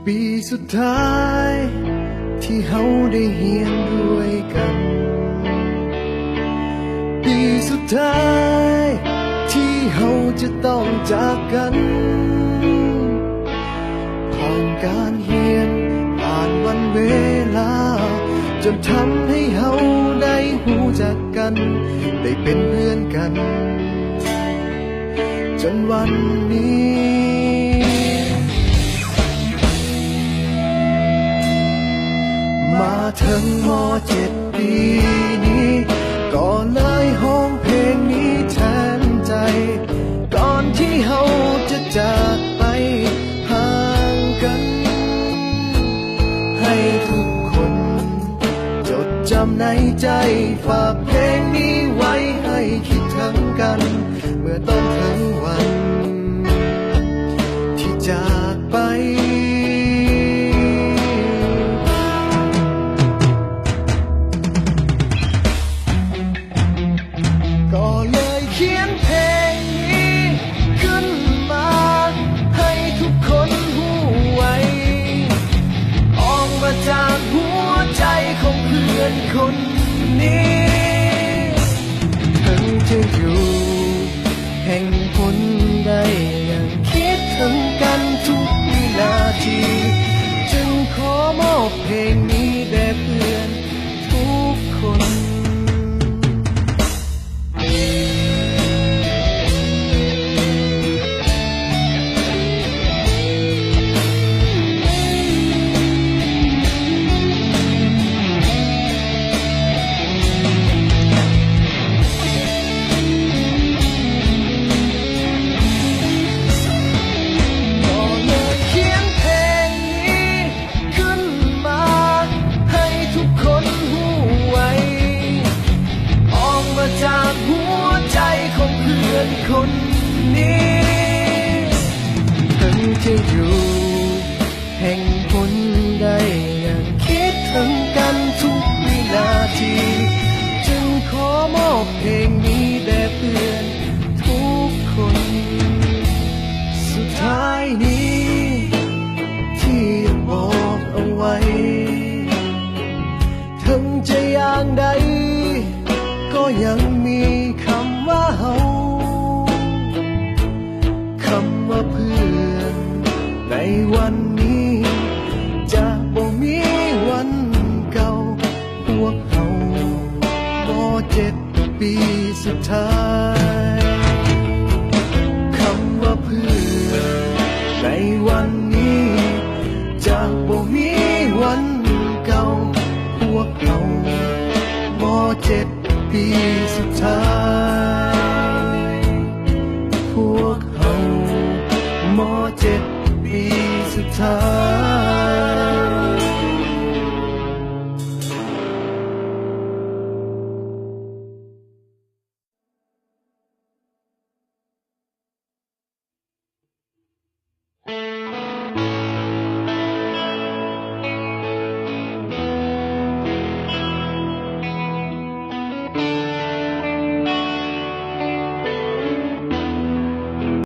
ปีสุดท้ายที่เฮาได้เฮียนด้วยกันปีสุดท้ายที่เฮาจะต้องจากกันผ่านการเฮียนผ่านวันเวลาจนทำให้เฮาได้หูจักกันได้เป็นเพื่อนกันจนวันนี้มาถึงม.7 ปีนี้ก็เลยห้องเพลงนี้แทนใจก่อนที่เฮาจะจากไปห่างกันให้ทุกคนจดจำในใจฝากเพลงนี้ไว้ให้คิดถึงกันเมื่อต้องถึงวันที่จากไปก็เลยเขียนเพลงนี้ขึ้นมาให้ทุกคนหูไว้ออกมาจากหัวใจของเพื่อนคนนี้ถึงจะอยู่แห่งผลใดยังคิดถึงกันทุกวินาทีจึงขอมอบเพลงนี้แด่เพื่อนทุกคนจากหัวใจของเพื่อนคนนี้ถึงจะอยู่แห่งผลใดยังคิดถึงกันทุกวินาทีจึงขอมอบเพลงนี้แด่เพื่อนทุกคนสุดท้ายนี้ที่บอกเอาไว้ถึงจะอย่างใดก็ยังมีคำว่าเฮาคำว่าเพื่อนในวันนี้จะบ่มีวันเก่าพวกเฮาม.7 ปีสุดท้ายคำว่าเพื่อนในวันนี้จะบ่มีวันเก่าพวกเฮาม.7 ปีสุดท้าย